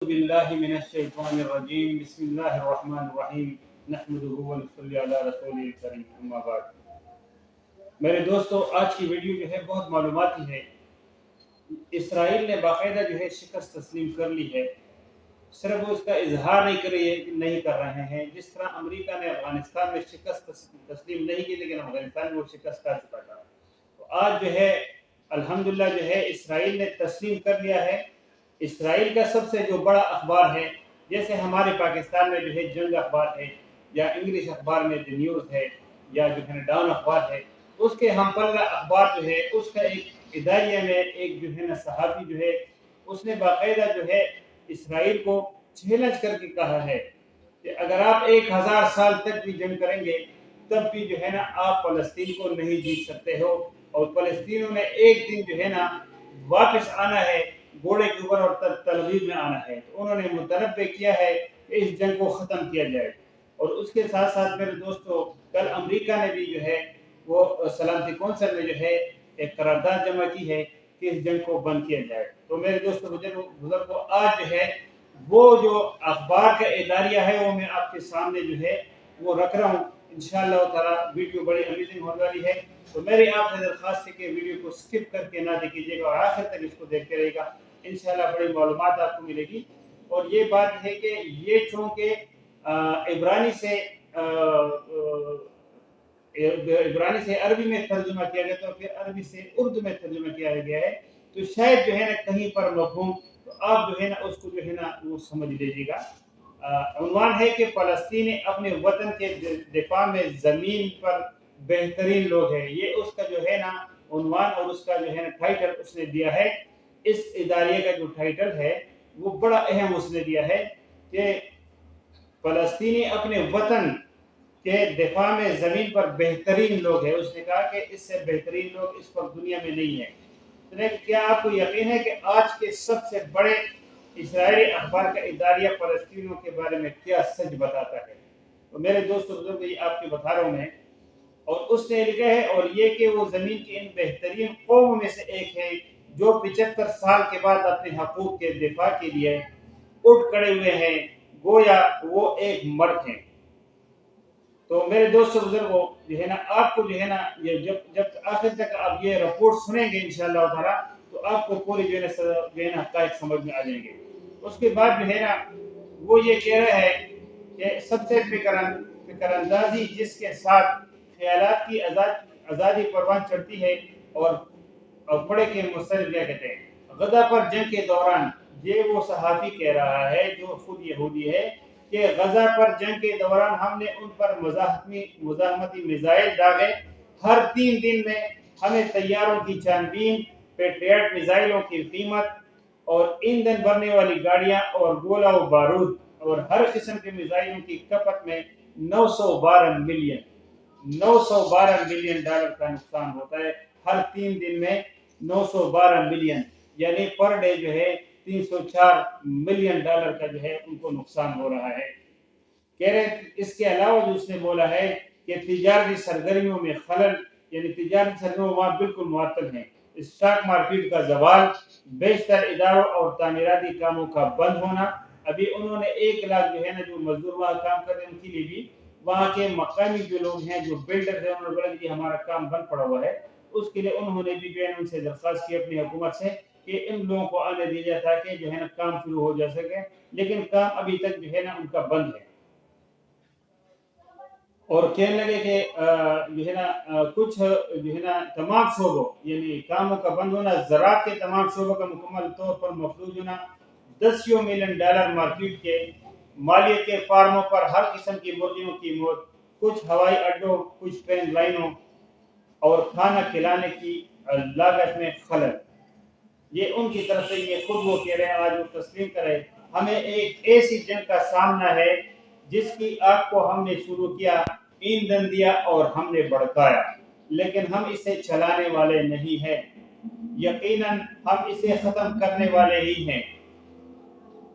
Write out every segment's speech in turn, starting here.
بالله من الشيطان الرجيم بسم الله الرحمن الرحیم نحمده ونصلی علی رسول الکریم اما بعد میرے دوستو، آج کی ویڈیو جو ہے بہت معلوماتی ہے۔ اسرائیل نے باقاعدہ جو ہے شکست تسلیم کر لی ہے، صرف وہ اس کا اظہار نہیں کر رہے ہیں۔ جس طرح امریکہ نے افغانستان میں شکست تسلیم نہیں کی، لیکن افغانستان میں وہ شکست کر چکا تھا۔ تو آج جو ہے الحمدللہ جو ہے اسرائیل نے تسلیم کر لیا ہے۔ اسرائیل کا سب سے جو بڑا اخبار ہے، جیسے ہمارے پاکستان میں جو ہے جنگ اخبار ہے، یا انگلش اخبار میں دی نیوز ہے، یا جو ہے ڈان اخبار ہے، اس کے ہم پلہ اخبار جو ہے اس کا ایک اداریہ میں ایک جو ہے نا صحافی جو ہے اس نے باقاعدہ جو ہے اسرائیل کو چیلنج کر کے کہا ہے کہ اگر آپ 1000 سال تک بھی جنگ کریں گے تب بھی جو ہے نا آپ فلسطین کو نہیں جیت سکتے ہو، اور فلسطینیوں نے ایک دن جو ہے نا واپس آنا ہے، گھوڑے کے اوپر اور تل ابیب میں آنا ہے۔ تو انہوں نے متنبع کیا ہے کہ اس جنگ کو ختم کیا جائے۔ اور اس کے ساتھ ساتھ میرے دوستو، کل امریکہ نے بھی جو ہے وہ سلامتی کونسل میں جو ہے ایک قرارداد جمع کی ہے کہ اس جنگ کو بند کیا جائے۔ تو میرے دوستو بزرگوں، آج جو ہے وہ جو اخبار کا اداریہ ہے وہ میں آپ کے سامنے جو ہے وہ رکھ رہا ہوں۔ انشاءاللہ تعالی ویڈیو بڑی امیزنگ ہونے والی ہے، تو میری آپ سے درخواست ہے کہ ویڈیو کو سکپ کر کے نہ دیکھیے گا اور آخر تک اس کو دیکھتے رہے گا۔ انشاءاللہ بڑی معلومات آپ کو ملے گی۔ اور یہ بات ہے کہ یہ چونکہ عبرانی سے عربی میں ترجمہ کیا گیا تو پھر عربی سے اردو میں ترجمہ کیا گیا ہے، تو شاید جو ہے نا کہیں پر مفہوم، تو آپ جو ہے نا اس کو جو ہے نا وہ سمجھ لیجیے گا۔ عنوان ہے کہ فلسطینی اپنے وطن کے دفاع میں زمین پر بہترین لوگ ہیں۔ یہ اس کا جو ہے نا عنوان اور اس کا جو ہے نا ٹائٹل اس نے دیا ہے۔ اس اداریہ کا جو ٹائٹل ہے وہ بڑا اہم اس نے دیا ہے کہ فلسطینی اپنے وطن کے دفاع میں زمین پر بہترین لوگ ہیں۔ اس نے کہا کہ اس سے بہترین لوگ اس وقت دنیا میں نہیں ہیں۔ لیکن کیا آپ کو یقین ہے کہ آج کے سب سے بڑے اسرائیلی اخبار کا اداریہ فلسطینیوں کے بارے میں کیا سچ بتاتا ہے؟ تو میرے دوستو بزرگ، یہ آپ کے بتا رہا ہوں میں، اور اس نے لکھا ہے اور یہ کہ وہ زمین کی ان بہترین قوموں میں سے ایک ہے جو 75 سال کے بعد اپنے حقوق کے دفاع کے لیے اٹھ کھڑے ہوئے ہیں، گویا وہ ایک مرد ہیں۔ تو میرے دوستو بزرگوں، جو ہے نا آپ کو جو ہے نا یہ جب آخر تک آپ یہ رپورٹ سنیں گے انشاءاللہ تعالی، تو آپ کو پوری جو ہے نا حقائق سمجھ میں آ جائیں گے۔ اس کے بعد جو ہے نا وہ یہ کہہ رہا ہے کہ سب سے فکر اندازی جس کے ساتھ خیالات کی آزادی پروان چڑھتی ہے، اور پڑھے کے مستند کیا کہتے ہیں غزہ پر جنگ کے دوران، یہ وہ صحافی کہہ رہا ہے جو خود یہودی ہے کہ غزہ پر جنگ کے دوران ہم نے ان پر مزاحمتی میزائل داغے، ہر 3 دن میں ہمیں طیاروں کی چھانبین، پیٹریاٹ میزائلوں کی قیمت، اور ایندھن بھرنے والی گاڑیاں اور گولہ و بارود اور ہر قسم کے میزائلوں کی کھپت میں 912 ملین ڈالر کا نقصان ہوتا ہے۔ ہر 3 دن میں 912 ملین، یعنی پر ڈے جو ہے 304 ملین ڈالر کا جو ہے ان کو نقصان ہو رہا ہے۔ کہہ رہے اس کے علاوہ جو اس نے بولا ہے کہ تجارتی سرگرمیوں میں خلل، یعنی تجارتی سرگرمیوں وہاں بالکل معطل ہیں، اسٹاک مارکیٹ کا زوال، بیشتر اداروں اور تعمیراتی کاموں کا بند ہونا۔ ابھی انہوں نے 1 لاکھ جو ہے نا جو مزدور وہاں کام کر رہے ہیں ان کے لیے بھی وہاں کے مقامی جو لوگ ہیں جو بلڈر ہیں، انہوں نے بولا کہ ہمارا کام بند پڑا ہوا ہے۔ اس کے لیے انہوں نے بھی جو ہے ان سے درخواست کی اپنی حکومت سے کہ ان لوگوں کو آنے دیا جائے تاکہ جو ہے نا کام شروع ہو جا سکے، لیکن کام ابھی تک جو ہے نا ان کا بند ہے۔ اور کہنے لگے کہ جو ہے نا کچھ جو ہے نا تمام شعبوں، یعنی کاموں کا بند ہونا، زراعت کے تمام شعبوں کا مکمل طور پر مفلوج ہونا، 10 ملین ڈالر مارکیٹ کے مالیت کے فارموں پر ہر قسم کی مرغیوں کی موت، کچھ ہوائی اڈوں، کچھ ٹرین لائنوں اور کھانا کھلانے کی لاگت میں خلل۔ یہ ان کی طرف سے یہ خود وہ کہہ رہے ہیں، آج وہ تسلیم کرے ہمیں ایک ایسی جنگ کا سامنا ہے جس کی آگ کو ہم نے شروع کیا، ایندھن دیا اور ہم نے بھڑکایا، لیکن ہم اسے چلانے والے نہیں ہیں، یقیناً ہم اسے ختم کرنے والے ہی ہیں،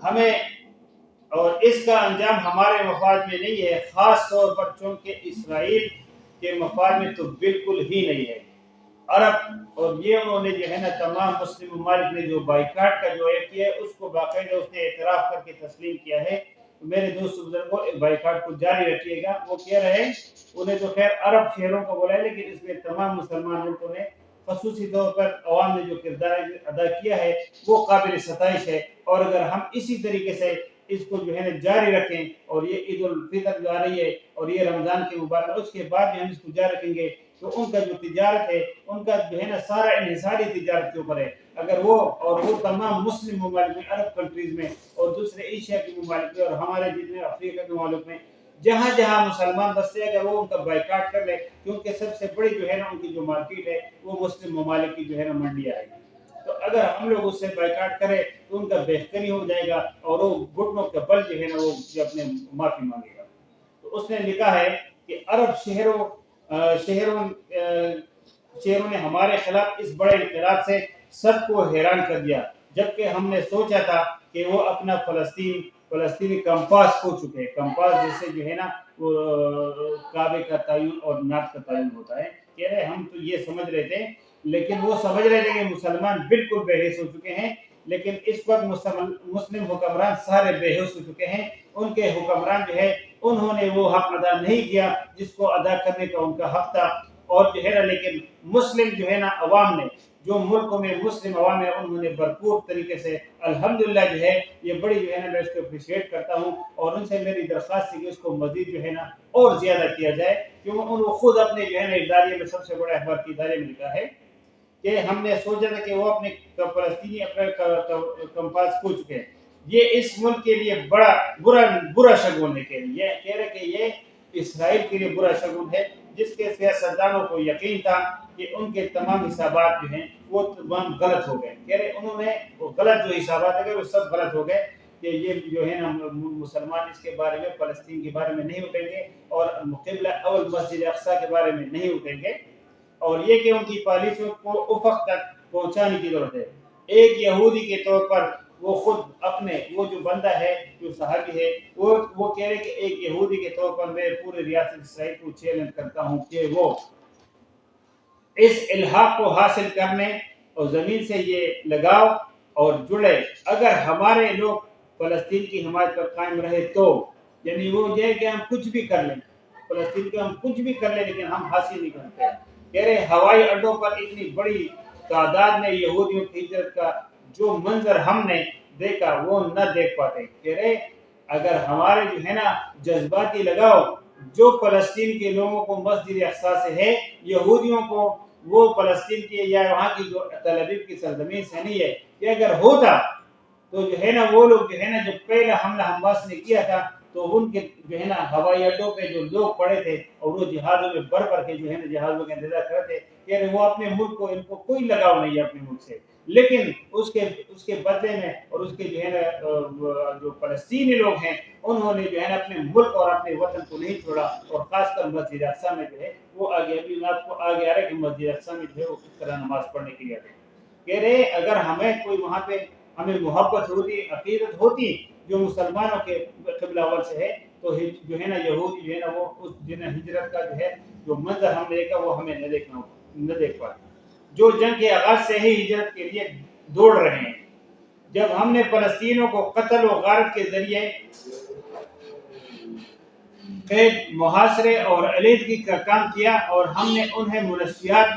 ہمیں اور اس کا انجام ہمارے مفاد میں نہیں ہے، خاص طور پر چونکہ اسرائیل کے مفاد میں تو بالکل ہی نہیں ہے۔ عرب اور یہ انہوں نے جو ہے نا تمام مسلم ممالک نے جو بائیکاٹ کا جو ایک کیا ہے اس کو باقاعدہ اس نے اعتراف کر کے تسلیم کیا ہے. میرے دوست بزرگوں بائیکاٹ کو جاری رکھیے گا. وہ کہہ رہے ہیں انہیں تو خیر عرب شہروں کو بولا ہے لیکن اس میں تمام مسلمان ملکوں نے خصوصی طور پر عوام نے جو کردار ادا کیا ہے وہ قابل ستائش ہے. اور اگر ہم اسی طریقے سے اس کو جو ہے نا جاری رکھیں اور یہ عید الفطر جو آ رہی ہے اور یہ رمضان کے مبارک اس کے بعد بھی ہم اس کو جاری رکھیں گے تو ان کا جو تجارت ہے ان کا جو ہے نا سارا انحصاری تجارت کے اوپر ہے. اگر وہ تمام مسلم ممالک میں عرب کنٹریز میں اور دوسرے ایشیا کے ممالک میں اور ہمارے جتنے افریقہ کے ممالک میں جہاں جہاں مسلمان بستے ہیں اگر وہ ان کا بائیکاٹ کر لے کیونکہ سب سے بڑی جو ہے نا ان کی جو مارکیٹ ہے وہ مسلم ممالک کی جو ہے نا منڈی آئے گی. تو اگر ہم لوگ اس سے بائیکاٹ کریں تو ان کا بہتری ہو جائے گا اور وہ گھٹنوں کے بل جو ہے نا وہ اپنے معافی مانگے گا. تو اس نے لکھا ہے کہ عرب شہروں نے ہمارے خلاف اس بڑے انقلاب سے سب کو حیران کر دیا جبکہ ہم نے سوچا تھا کہ وہ اپنا فلسطینی کمپاس کھو چکے. کمپاس جس سے جو ہے نا وہ کعبے کا تعین اور ناک کا تعین ہوتا ہے. کہہ رہے ہم تو یہ سمجھ رہے تھے لیکن وہ سمجھ رہے تھے کہ مسلمان بالکل بے حیث ہو چکے ہیں لیکن اس وقت مسلم حکمران سارے بے حیث ہو چکے ہیں. ان کے حکمران جو ہے انہوں نے وہ حق ادا نہیں کیا جس کو ادا کرنے کا ان کا حق تھا. اور جو ہے نا لیکن مسلم جو ہے نا عوام نے جو ملکوں میں مسلم عوام ہے انہوں نے بھرپور طریقے سے الحمدللہ جو ہے یہ بڑی جو ہے نا میں اس کو اپریشیٹ کرتا ہوں اور ان سے میری درخواست ہے کہ اس کو مزید جو ہے نا اور زیادہ کیا جائے کیونکہ انہوں خود اپنے جو ہے نا ادارے میں سب سے بڑا اخبار کی ادارے میں لکھا ہے کہ ہم نے سوچا تھا کہ وہ اپنے فلسطینی اپنے کمپاس کھو چکے ہیں. یہ اس ملک کے لیے برا شگون ہے. یہ کہہ رہے کہ یہ اسرائیل کے لیے برا شگون ہے جس کے سیاستدانوں کو یقین تھا کہ ان کے تمام حسابات جو ہیں وہ تمام غلط ہو گئے. کہہ رہے انہوں نے وہ غلط جو حسابات ہے وہ سب غلط ہو گئے کہ یہ جو ہے نا مسلمان اس کے بارے میں فلسطین کے بارے میں نہیں اٹھیں گے اور قبلہ اول مسجد اقصی کے بارے میں نہیں اٹھیں گے اور یہ کہ ان کی پالیسیوں کو افق تک پہنچانے کی ضرورت ہے. ایک یہودی کے طور پر وہ خود اپنے وہ جو بندہ ہے جو صحابی ہے وہ کہہ رہے کہ ایک یہودی کے طور پر میں پورے ریاست اسرائیل کو چیلنج کرتا ہوں کہ وہ اس الحاق کو حاصل کرنے اور زمین سے یہ لگاؤ اور جڑے. اگر ہمارے لوگ فلسطین کی حمایت پر قائم رہے تو یعنی وہ یہ کہ ہم کچھ بھی کر لیں فلسطین کو ہم کچھ بھی کر لیں لیکن ہم حاصل نہیں کرتے. کہہ رہے ہوائی اڈوں پر اتنی بڑی تعداد میں یہودیوں کی ہجرت کا جو منظر ہم نے دیکھا وہ نہ دیکھ پاتے. کہہ رہے اگر ہمارے جو ہے نا جذباتی لگاؤ جو فلسطین کے لوگوں کو مسجد اقصی سے ہے یہودیوں کو وہ فلسطین کی یا وہاں کی جو تل ابیب کی سرزمین سے نہیں ہے کہ اگر ہوتا تو جو ہے نا وہ لوگ جو ہے نا جو پہلا حملہ حماس نے کیا تھا تو ان کے جو ہے نا ہوائی اڈوں پہ جو لوگ پڑے تھے اور وہ جہازوں میں بھر کے جو ہے نا جہازوں کا انتظار کرتے کہ وہ اپنے ملک کو ان کو کوئی لگاؤ نہیں ہے اپنے ملک سے لیکن اس کے بدلے میں اور اس کے جو ہے نا جو فلسطینی لوگ ہیں انہوں نے جو ہے نا اپنے ملک اور اپنے وطن کو نہیں چھوڑا اور خاص کر مسجد اقصی میں جو ہے وہ آگے ابھی آپ کو آگے آ رہا ہے کہ مسجد اقصی میں جو ہے وہ کس طرح نماز پڑھنے کے لیے آتے. کہہ رہے اگر ہمیں کوئی وہاں پہ ہمیں محبت ہوتی عقیدت ہوتی جو مسلمانوں کے قبلہ اول سے ہے تو جو ہے نا یہودی جو ہے نا وہ اس دن ہجرت کا جو ہے جو منظر ہم نے دیکھا وہ ہمیں نہ دیکھ پاتے. جو جنگ کے آغاز سے ہی ہجرت کے لیے دوڑ رہے ہیں. جب ہم نے فلسطینیوں کو قتل و غارت کے ذریعے قید محاصرے اور علیحدگی کا کام کیا اور ہم نے انہیں منشیات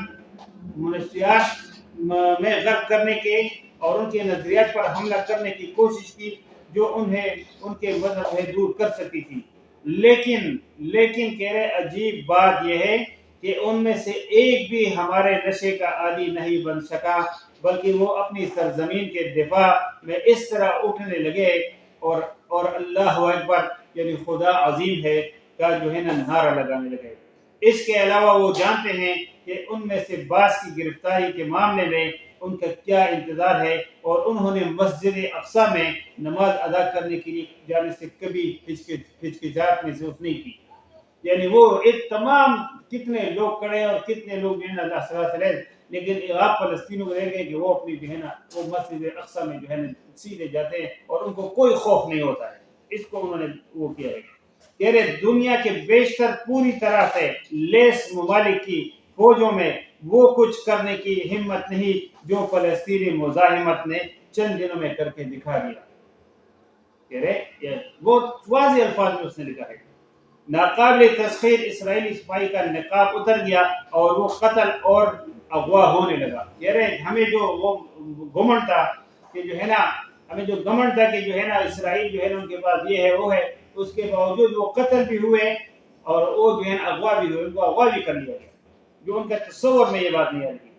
میں غرق کرنے کے اور ان کے نظریات پر حملہ کرنے کی کوشش کی جو انہیں ان کے مذہب سے دور کر سکتی تھی. لیکن کہہ رہے عجیب بات یہ ہے کہ ان میں سے ایک بھی ہمارے نشے کا عادی نہیں بن سکا بلکہ وہ اپنی سرزمین کے دفاع میں اس طرح اٹھنے لگے اور اللہ اکبر یعنی خدا عظیم ہے کا جو ہے نا نعرہ لگانے لگے. اس کے علاوہ وہ جانتے ہیں کہ ان میں سے بعض کی گرفتاری کے معاملے میں ان کا کیا انتظار ہے اور انہوں نے مسجد اقصی میں نماز ادا کرنے کے لیے جانے سے کبھی ہچکچاہٹ محسوس نہیں کی. یعنی وہ ایک تمام کتنے لوگ کھڑے اور کتنے لوگ جو ہے نا اللہ صلی اللہ علیہ لیکن آپ فلسطینیوں کو دیکھ گئے کہ وہ اپنی جو ہے نا وہ مسجد اقصی میں جو ہے نا سیدھے جاتے ہیں اور ان کو کوئی خوف نہیں ہوتا ہے. اس کو انہوں نے وہ کیا ہے. کہہ رہے دنیا کے بیشتر پوری طرح سے لیس ممالک کی فوجوں میں وہ کچھ کرنے کی ہمت نہیں جو فلسطینی مزاحمت نے چند دنوں میں کر کے دکھا دیا. کہہ رہے یہ بہت واضح الفاظ میں اس نے لکھا ہے. ناقابل تسخیر اسرائیلی سپاہی کا نقاب اتر گیا اور وہ قتل اور اغوا ہونے لگا. کہہ رہے ہمیں جو وہ گھمنڈ تھا کہ جو ہے نا ہمیں جو گھمنڈ تھا کہ جو ہے نا اسرائیل جو ہے نا ان کے پاس یہ ہے وہ ہے, اس کے باوجود وہ قتل بھی ہوئے اور وہ جو ہے نا اغوا بھی ہوئے, ان کو اغوا بھی کر لیا گیا, جو ان کا تصور میں یہ بات نہیں آ رہی.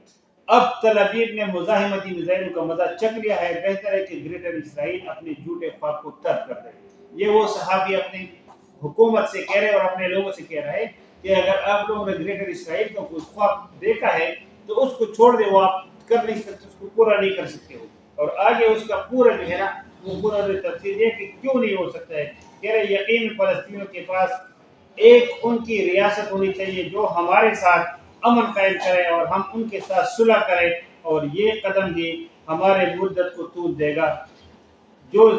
اب تل ابیب نے مزاحمتی میزائلوں کا مزہ چکھ لیا ہے, بہتر ہے کہ گریٹر اسرائیل اپنے جھوٹے خواب کو ترک کر دے. یہ وہ صحابی اپنی حکومت سے کہہ رہے اور اپنے لوگوں سے کہہ رہے کہ اگر آپ لوگوں نے گریٹر اسرائیل کا کوئی خواب دیکھا ہے تو اس کو چھوڑ دے, وہ آپ کر نہیں سکتے, اس کو پورا نہیں کر سکتے ہو. اور آگے اس کا پورا جو ہے نا وہ پورا تفصیل ہے کہ کیوں نہیں ہو سکتا ہے. کہہ رہے یقین فلسطینیوں کے پاس ایک ان کی ریاست ہونی چاہیے جو ہمارے ساتھ امن قائم کرے اور ہم ان کے ساتھ صلح کریں, اور یہ قدم ہی ہمارے مدت کو توڑ دے گا جو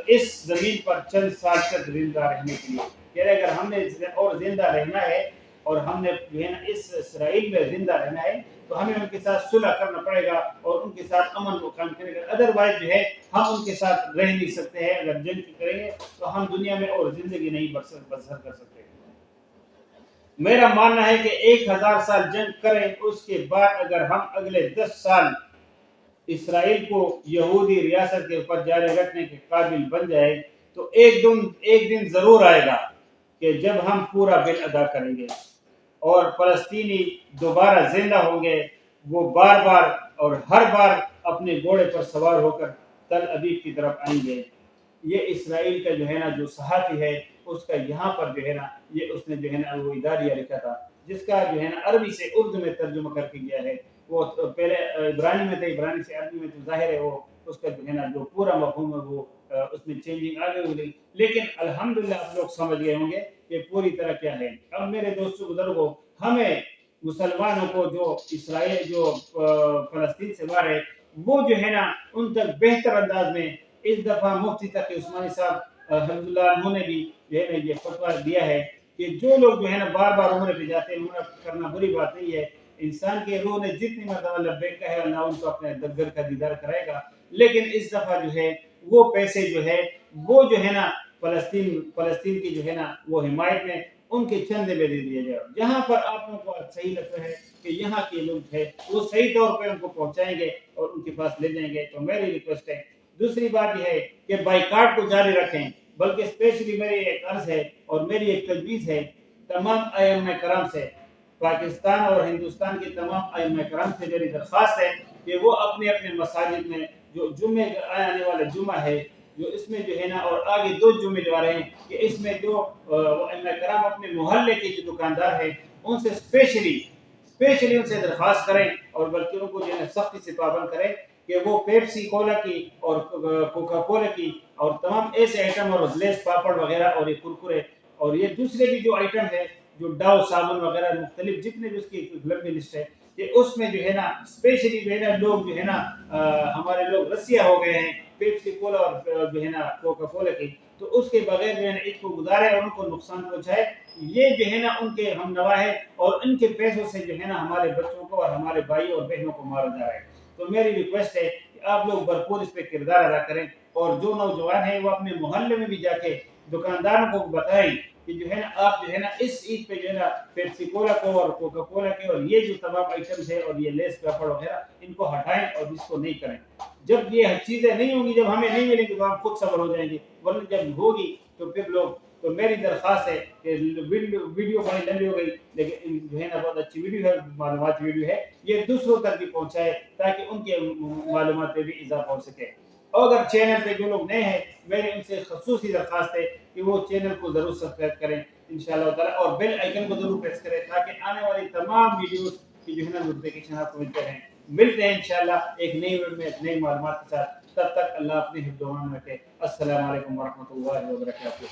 اس زمین پر چند سال تک زندہ رہنے کے لیے. کہہ رہے اگر ہم نے اور زندہ رہنا ہے اور ہم نے جو ہے نا اس اسرائیل میں زندہ رہنا ہے تو ہمیں ان کے ساتھ صلح کرنا پڑے گا اور ان کے ساتھ امن کو قائم کرے گا. ادروائز جو ہے ہم ان کے ساتھ رہ نہیں سکتے ہیں. اگر جنگ کریں گے تو ہم دنیا میں اور زندگی نہیں بسر کر سکتے. میرا ماننا ہے کہ 1000 سال جنگ کریں, اس کے بعد اگر ہم اگلے 10 سال اسرائیل کو یہودی ریاست کے اوپر جاری رکھنے کے قابل بن جائے تو ایک دن ضرور آئے گا کہ جب ہم پورا بل ادا کریں گے اور فلسطینی دوبارہ زندہ ہوں گے. وہ بار بار اور ہر بار اپنے گھوڑے پر سوار ہو کر تل ابیب کی طرف آئیں گے. یہ اسرائیل کا جو ہے نا جو صحافی ہے اس کا یہاں پر جو ہے نا یہ اس نے جو ہے نا وہ اداریہ لکھا تھا جس کا جو ہے نا عربی سے اردو میں ترجمہ کر کے گیا ہے. وہ پہلے عبرانی میں تھا, عبرانی سے عربی میں, تو ظاہر ہے وہ اس کا جو ہے نا جو پورا مفہوم ہے وہ اس میں چینجنگ آگے ہو گئی, لیکن الحمدللہ آپ لوگ سمجھ گئے ہوں گے کہ پوری طرح کیا ہے. اب میرے دوستوں بزرگوں, ہمیں مسلمانوں کو جو اسرائیل جو فلسطین سے باہر ہے وہ جو ہے نا ان تک بہتر انداز میں اس دفعہ مفتی تقی عثمانی صاحب الحمدللہ انہوں نے بھی جو ہے نا یہ فتویٰ دیا ہے کہ جو لوگ جو ہے نا بار بار عمرے پہ جاتے ہیں, عمرہ کرنا بری بات نہیں ہے. انسان کے روح نے جتنی مرتبہ لبیک کہا ہے اللہ ان کو اپنے گھر کا دیدار کرائے گا, لیکن اس دفعہ جو ہے وہ پیسے جو ہے وہ جو ہے نا فلسطین کی جو ہے نا وہ حمایت میں ان کے چندے میں دے دیا جائے. جہاں پر آپ لوگوں کو صحیح لگتا ہے کہ یہاں کے لوگ ہے وہ صحیح طور پہ ان کو پہنچائیں گے اور ان کے پاس لے جائیں گے. تو میری ریکویسٹ ہے. دوسری بات یہ ہے کہ بائیکاٹ کو جاری رکھیں, بلکہ اسپیشلی میری ایک عرض ہے اور میری ایک تجویز ہے تمام ائمہ کرام سے, پاکستان اور ہندوستان کے تمام ائمہ کرام سے میری درخواست ہے کہ وہ اپنے اپنے مساجد میں جو جمعے آنے والا جمعہ ہے جو اس میں جو ہے نا اور آگے 2 جمعے جو آ رہے ہیں کہ اس میں جو ائمہ کرام اپنے محلے کے جو دکاندار ہیں ان سے اسپیشلی ان سے درخواست کریں اور بلکہ ان کو جو ہے سختی سے پابند کریں کہ وہ پیپسی کولا کی اور کوکا کولا کی اور تمام ایسے آئٹم اور لیس پاپڑ وغیرہ اور یہ کرکرے اور یہ دوسرے بھی جو آئٹم ہے جو ڈاؤ صابن وغیرہ مختلف جتنے بھی اس کی لمبی لسٹ ہے کہ اس میں جو ہے نا اسپیشلی جو ہے نا لوگ جو ہے نا ہمارے لوگ رسیہ ہو گئے ہیں پیپسی کولا اور جو ہے نا کوکا کولا کی, تو اس کے بغیر جو ہے نا اس کو گزارے اور ان کو نقصان پہنچائے. یہ جو ہے نا ان کے ہم نوا ہے اور ان کے پیسوں سے جو ہے نا ہمارے بچوں کو اور ہمارے بھائی اور بہنوں کو مارا جا رہا ہے. تو میری ریکویسٹ ہے کہ آپ لوگ بھرپور اس پہ کردار ادا کریں اور جو نوجوان ہیں وہ اپنے محلے میں بھی جا کے دکانداروں کو بتائیں کہ جو ہے نا آپ جو ہے نا اس عید پہ جو ہے نا پیپسی کولا کو اور کوکا کولا کے اور یہ جو تمام آئٹمس ہے اور یہ لیس پیپر وغیرہ ان کو ہٹائیں اور اس کو نہیں کریں. جب یہ چیزیں نہیں ہوں گی, جب ہمیں نہیں ملیں گی تو ہم خود صبر ہو جائیں گے, ورنہ جب ہوگی تو پھر لوگ. تو میری درخواست ہے کہ ویڈیو بڑی لمبی ہو گئی لیکن جو ہے نا بہت اچھی ویڈیو ہے, معلومات ویڈیو ہے, یہ دوسروں تک بھی پہنچائے تاکہ ان کے معلومات میں بھی اضافہ ہو سکے. اور اگر چینل پہ جو لوگ نئے ہیں میری ان سے خصوصی درخواست ہے کہ وہ چینل کو ضرور سبسکرائب کریں انشاءاللہ تعالی اور بیل آئیکن کو ضرور پریس کریں تاکہ آنے والی تمام ویڈیوز کی جو ہے نا نوٹیفیکیشن آپ کو ملتے رہیں. ملتے ہیں انشاءاللہ ایک نئی ویڈیو میں ایک نئی معلومات کے ساتھ. تب تک اللہ اپنے حفظ و امان میں رکھے. السلام علیکم ورحمۃ اللہ وبرکاتہ.